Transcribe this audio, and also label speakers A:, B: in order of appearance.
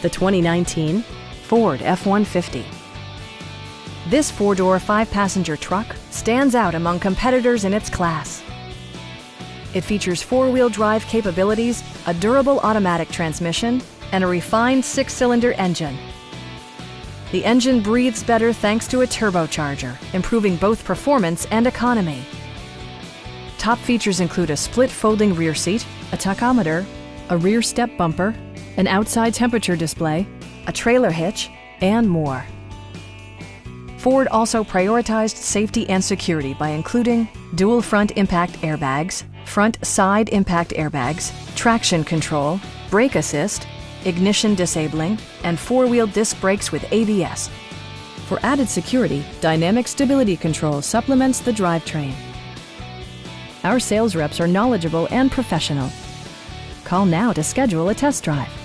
A: the 2019 Ford F-150. This four-door, five-passenger truck stands out among competitors in its class. It features four-wheel drive capabilities, a durable automatic transmission, and a refined six-cylinder engine. The engine breathes better thanks to a turbocharger, improving both performance and economy. Top features include a split folding rear seat, a tachometer, a rear step bumper, an outside temperature display, a trailer hitch, and more. Ford also prioritized safety and security by including dual front impact airbags, front side impact airbags, traction control, brake assist, ignition disabling, and four-wheel disc brakes with ABS. For added security, dynamic stability control supplements the drivetrain. Our sales reps are knowledgeable and professional. Call now to schedule a test drive.